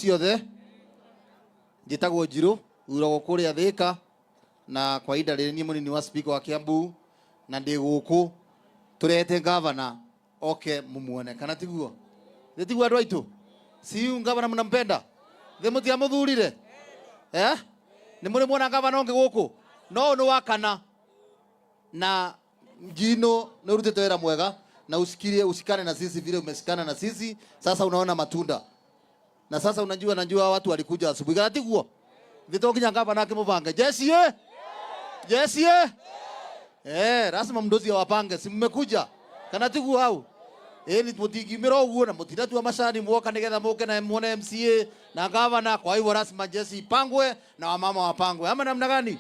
ciothe njitagwo Njirũ uragwo kuria Thika na kwa ida rĩrĩ munini wa speaker wa Kiambu na ndi guku turete governor oke mumuone kana tiguo tiguo andu aitu si governor mnampenda the mutia muthurire ni muri muona governor onge guku no ni wakana na Njino na urutete wera mwega na usikane na sisi vile umesikana na sisi sasa unaona matunda na sasa najua watu walikuja asubuhi kana tiguo vitokinya ngava nake muvange Jesi rasima mdozi ya wapange si mmekuja kana tiguo hau ni mutigimiro uguo na mutindatu wa mashani muoka nigetha muke na muone MCA na governor kwa hivyo rasima Jesi ipangwe na wamama wapangwe ama namna gani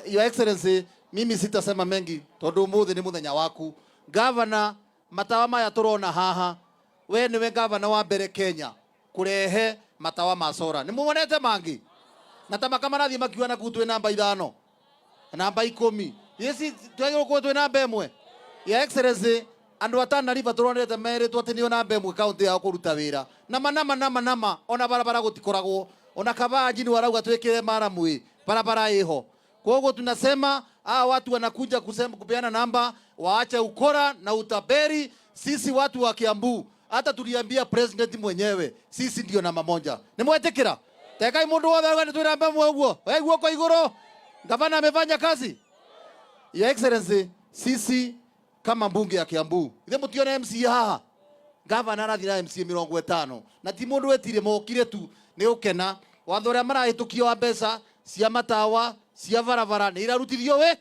Your Excellency mimi sitasema mengi tondu muthi ni muthenya waku governor matawa maya turona haha we niwe governor wa mbere Kenya kurehe matawa ma sora ni mumonete mangi na tamaka marathi makiwa na kutwe namba 5 namba 10 yesi twagirwo kutwe namba 1 Your Excellency andu atana riva turonete mere twatinio namba 1 county ya kuruta wira nama ona barabara gutikoragwo ona kabaji ni warauga twekire maramwi barabara iho kwa hivyo tunasema watu wanakuja kusema kupeana namba waache ukora na utaperi sisi watu wa Kiambu hata tuliambia president mwenyewe sisi ndio namba 1 ni mwetekera tekai mundu wothe wene tu namba 1 uguo weguo kwa iguru gavana amefanya kazi Your Excellency sisi kama mbunge ya Kiambu ile mutione MC haha gavana arathi na MC 50 na ti mundu wetire mokire tu ni ukena wathoria marahĩtũkio wa mbeca cia matawa cia barabara ni irarutithio we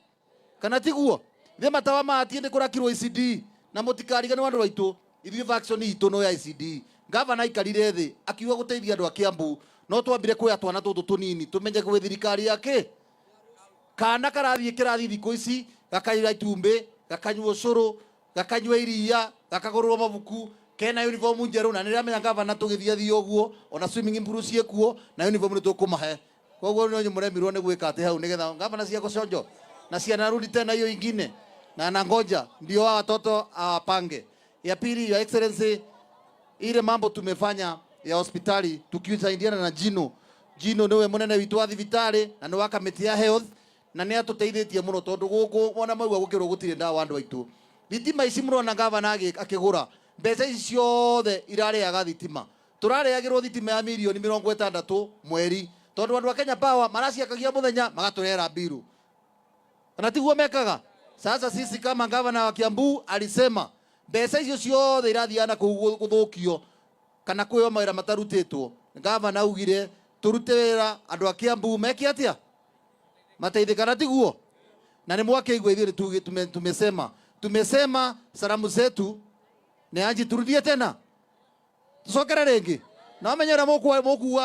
kana tiguo the matawa matie ni kurakirwo ICD na mutikarigane wandu waitu ithuĩ faction itu no ya ICD governor ikarire thi akiuga guteithia andu a Kiambu no twambire kuya twana tutu tunini tumenye gwe thirikari yake kana karathie kirathi thikũ ici gakaira itumbe gakanywo curu gakanywa iria gakagorwo mabuku kena uniform njeru na niramenya governor tugithia uguo ona swimming pool ciekuo na uniform ni tukumahe koguo no muremirwo ni gwika ati hau nigetha governor cia kuconjo na ciana rudi tena hiyo ingine na nangoja ndio watoto awapange ya pili Your Excellency ile mambo tumefanya ya hospitali tukisaidiana na Jino niwe munene witu wa thibitari na ni wa kamiti ya health na ni atuteithĩtie muno tondu guku ona mau gukirwo gutire ndawa andu aitu thitima ici murona governor akigura mbeca ici ciothe irareaga thitima turareagirwo thitima ya milioni 60 mweri tondu andu a Kenya Power maraciakagia muthenya magaturera biru na tiguo mekaga sasa sisi kama governor wa Kiambu alisema mbeca icio ciothe irathiana kuthukio kana kuyo mawira matarutitwo governor augire turute wira andu a Kiambu meki atia mateithikana tiguo na ni mwake igwe ithuĩ tumesema salamu zetu ni anji turudie tena tusokera rengi na menyera mokuwa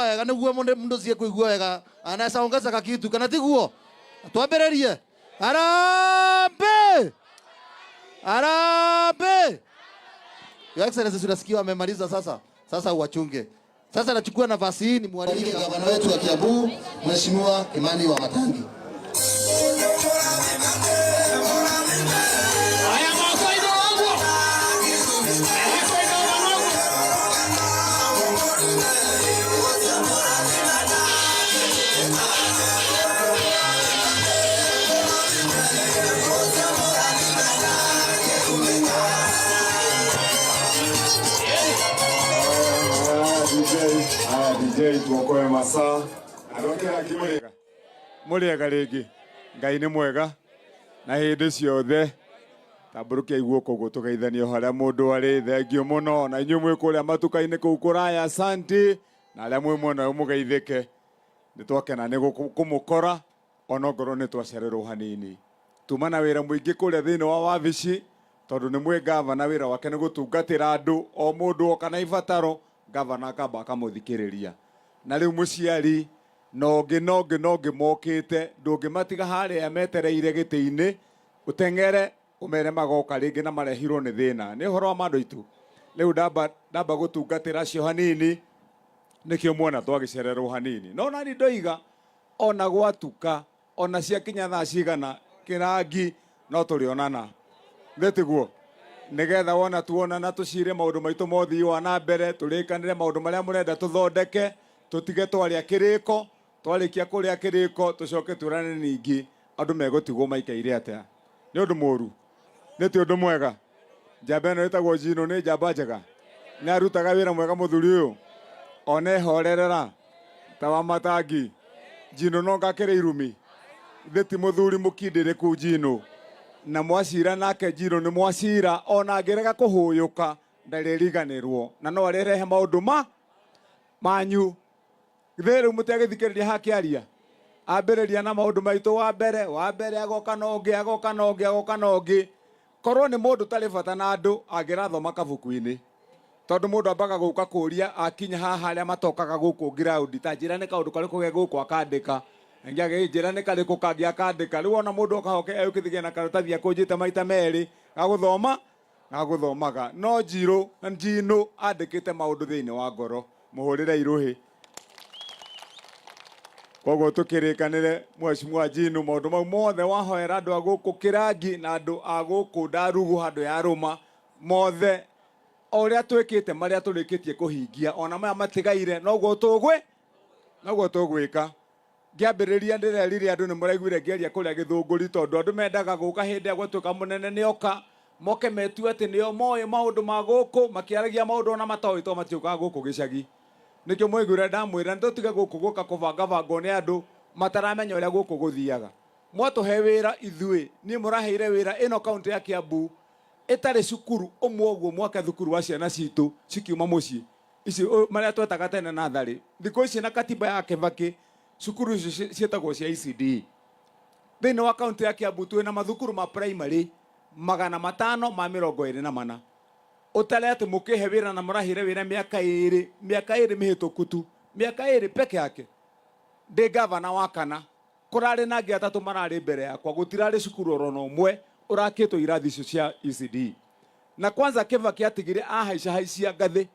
wega niguo mundu cie kuigua wega anasaongeza kakitu kana tiguo twambererie Arambe Your Excellency tunasikia amemaliza sasa uwachunge sasa nachukua nafasi hii ni mwalike gavana wetu wa Kiambu Mheshimiwa Imani Wamatangi DJ tuokoe masaa arokera kimurega muriega rigi ngai ni mwega na hindi ciothe tamburukia iguoko gutugeithanio haria mundu ari thengio muno na inyu mwe kuria matukaine kuu kuraya asante na aria mwe mwena umugeithike nitwakena ni kumukora ona ngoro ni twacererwo hanini tumana wira muingi kuria thini wa wabici tondu ni mwe governor wira wake ni gutungatira andu o mundu okana ibataro governor akamba akamuthikiriria na riu muciari noge mokite ndungimatiga haria metereire giti-ini utengere umere magoka ringi na marehirwo ni thina ni horo wa mandu itu riu ndamba gutungatira cio hanini nikio muona twagicererwo hanini no nani ndoiga ona gwatuka ona cia kinya thaa cigana kirangi no turionana ndetiguo nigetha wona tuona na tucire maundu maitu mothi wa na mbere turikanire maundu maria murenda tuthondeke tutige twaria kiriko twarikia kuria kiriko tucoke turane ningi andu megutigwo maikaire atia ni undu moru ni ti undu mwega njamba ino itagwo Jino ni njamba njega ni arutaga wira mwega muthuri uyu one horerera ta Wamatangi Jino no ngakire irumi theti muthuri mukindire ku Jino na mwacira nake Jino ni mwacira ona ngerega kuhuyuka ndaririganirwo na no arerehe maundu manyu githere mutegithikiriria hakiaria ambiriria na maundu maitu wa mbere agoka nongi korwo ni mundu tari bata na andu angirathoma kabuku-ini tondu mundu ambaga guka kuria akinya haha aria matokaga guku ground ta njira ni kaundu kariku ge guku akandika ngiage njira ni kariku kangi akandika riu ona mundu okahoke ayukithigia na karatathi akunjite maita meri gaguthomaga no Jino andikite maundu thiini wa ngoro muhurire iruhi koguo tukirikanire Mheshimiwa Jino maundu mau mothe wahoera andu aguku Kirangi na andu aguku Ndarugu handu ya Ruma mothe oria twikite maria turikitie kuhingia ona maya matigaire noguo tugwika ngiambiriria ndirerire andu ni muraiguire ngeria kuria githunguri tondu andu mendaga guka hindi agwatuka munene nioka moke metu ati nio moe maundu ma guku makiaragia maundu ona matoi to matiuka guku gicagi nikio mwiguire ndamwira ntutige guku guka kuvanga ni andu mataramenya uria guku guthiaga mwatuhe wira ithui ni muraheire wira ino kaunti ya Kiambu itari cukuru umwe uguo mwaka thukuru wa ciana citu cikiuma mucii ici maria twetaga tene na thari thiko ici na katiba ya Kibaki cukuru ici cietagwo cia ECD thiini wa kaunti ya Kiambu twina mathukuru ma primary 524 utale ati mukihe wira na murahire wira miaka iri mihituku tu miaka iri peke yake ndi gavana wa kana kurari na ngia tatu marari mbere yakwa gutirari cukuru orono umwe urakitwo irathi icio cia ECD na kwanza Kibaki atigire haicia ngathi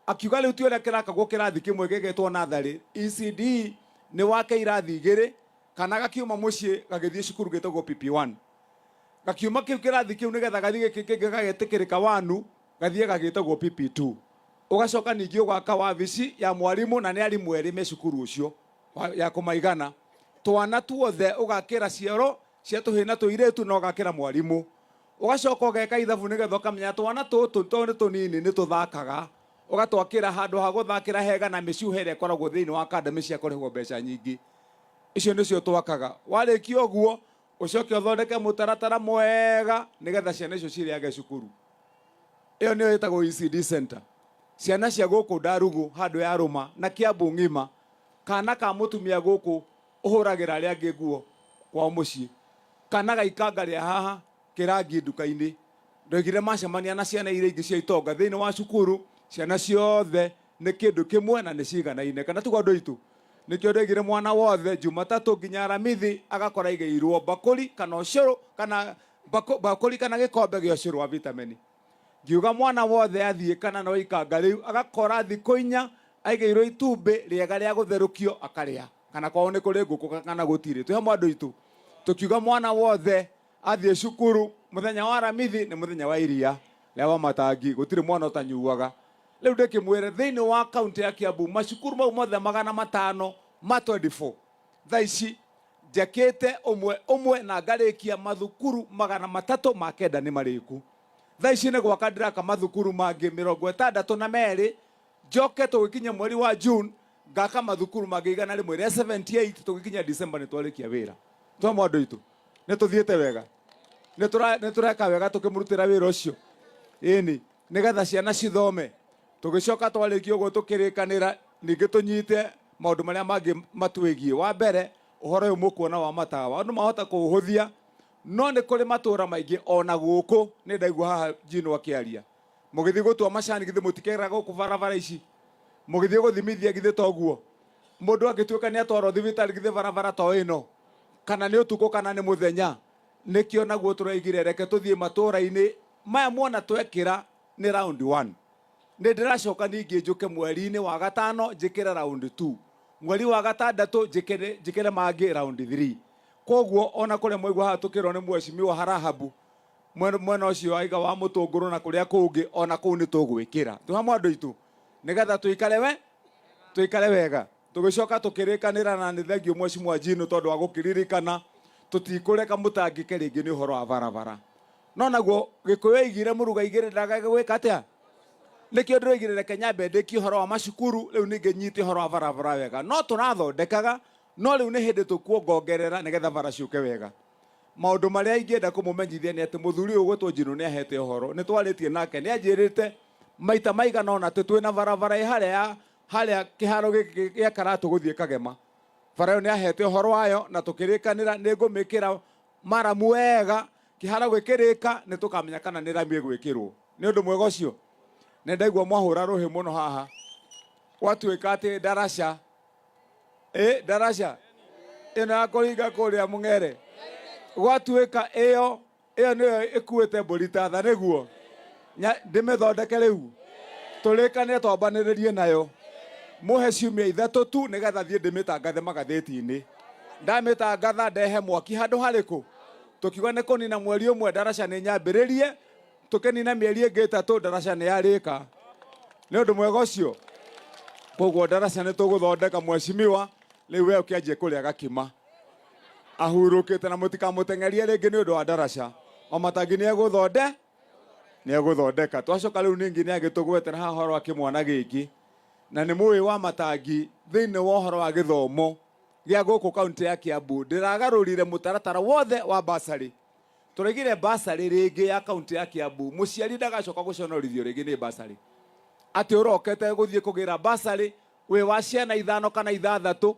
akiuga riu tione kirakagwo kirathi kimwe gigetwo nathari ECD ni wake irathi igiri kana gakiuma mucii gagithie cukuru gitagwo PP1 gakiuma kiu kirathi kiu nigetha gathie gagetikirika wanu gathie gagitagwo PP2 ugacoka ningi ugaka wabici ya mwarimu na ni arimu eri me cukuru ucio ya kumaigana twana tuothe ugakira cioro cia tuhina tuiretu no gakira mwarimu ugacoka ugeka ithabu nigetha ukamenya twana tutu to ni tunini ni tuthakaga ugatwakira handu ha guthakira hega na miciuhere koragwo thiini wa academy cia kurihwo mbeca nyingi icio nicio twakaga wariki oguo ucoke uthondeke mutaratara mwega nigetha ciana icio ciriage cukuru iyo niyo itagwo ECD center ciana cia guku Ndarugu handu ya Ruma na Kiambu ngima kana ka mutumia guku uhuragira aria angi nguo kwa mucii kana gaikangaria haha Kirangi nduka-ini ndoigire macemania na ciana iria ingi cia itonga thiini wa cukuru ciana ciothe ni kindu kimwe na ni ciganaine kana tugo andu itu nikio ndoigire mwana wothe Jumatatu nginya Aramithi agakora igeirwo bakuri kana ucuru kana bakuri kana gikombe gia ucuru wa vitamini ngiuga mwana wothe athie kana no ikanga riu agakora thiko inya aigeirwo itumbi riega ria gutherukio akaria kana kwao ni kuri nguku kana gutiri twi hamwe andu itu tukiuga mwana wothe athie cukuru muthenya wa Aramithi ni muthenya wa iria ria Wamatangi gutiri mwana utanyuaga riu ndikimwire thiini wa kaunti ya Kiambu macukuru mau mothe 500 ma 24 thaici njakite umwe na ngarikia mathukuru 309 ni mariku thaici ni gwaka ndiraka mathukuru mangi 62 njoke tugikinya mweri wa June ngaka mathukuru mangi igana rimwe ria 78 tugikinya December ni twarikia wira twa andu itu ni tuthiete wega ni tureka wega tukimurutira wira ucio ini nigetha ciana cithome tugicoka twarikia uguo tukirikanira ningi tunyite maundu maria mangi matwigie wa mbere uhoro uyu mukuona wa matawa andu mahota kuuhuthia no ni kuri matura maingi ona guku ni ndaigua haha Jino akiaria mugithi gutua macani githi mutikera guku barabara ici mugithi guthimithia githi toguo mundu agituika ni atwaro thibitari githi barabara to ino kana ni utuko kana ni muthenya nikio naguo turaigire reke tuthie matura-ini maya muona twekira ni round 1 ni ndiracoka ningi njuke mweri-ini wa gatano njikire round 2 mweri wa gatandatu njikire mangi round 3 koguo ona kule mwigwa hatukirwo ni Mheshimiwa Harahabu mwena ucio aiga wa Mutunguru na kuria kungi ona kuu ni tugwikira tu hamwe andu itu nigetha tuikare wega tugicoka tukirikanira na ni thengio mwecimu Njino tondu wa gukiririkana tutikureka mutangike ringi ni uhoro wa barabara no naguo Gikuyu igire muruga igire ndaga gwika atia nikio ndirigirire Kenya bendeki uhoro wa macukuru riu ninge nyiti uhoro wa barabara wega no turathondekaga no riu ni hindi tukuongongerera nigetha bara ciuke wega maundu maria ingienda kumumenyithia ni ati muthuri uyu gwetwo Njino ni ahete uhoro ni twaritie nake ni anjirite maita maigana ona twina barabara haria kiharo gya Karatu guthie Kagema bara ni ahete uhoro wayo na tukirikanira ni ngumikira maramu wega kiharo gwikirika ni tukamenya kana ni rami gwikirwo ni undu mwega ucio ne ndaigua mwahura ruhi muno haha watuika ati darasha ino yakuringa kuria Mung'ere gwatuika iyo niyo ikuite mburi tatha niguo ndimithondeke riu turikanire twambaniririe nayo muhe ciumia 3 tu nigetha thie ndimitangathe magatheti-ini ndamitangatha ndehe mwaki handu hariku tukiuga ni kunina mweri umwe darasha ni nyambiririe tukenina mieri ingi 3 darasha ni yarika ni undu mwega ucio koguo darasha ni tuguthondeka mwecimiwa riu we ukianjie kuria gakima ahurukite na mutikamuteng'erie ringi ni undu wa darasha Wamatangi ni eguthondeka twacoka riu ningi ni agitugwetera haha horo akimwana giki na ni muwi Wamatangi thiini wa horo wa githomo gia guku kaunti ya Kiambu ndiragarurire mutaratara wothe wa basari turigire basari ringi ya kaunti ya Kiambu muciari ndagacoka guconorithio ringi ni basari ati urokete guthie kugira basari we wa ciana 5 kana 6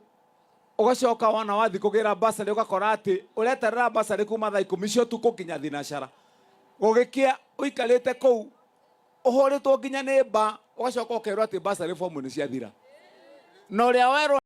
ugacoka wana wathi kugira basari ugakora ati ureterera basari kuma thaa 10 cia utuku kinya thinacara gugikia uikarite kuu uhuritwo nginya ni mba ugacoka ukerwo ati basari form ni ciathira no ria werwo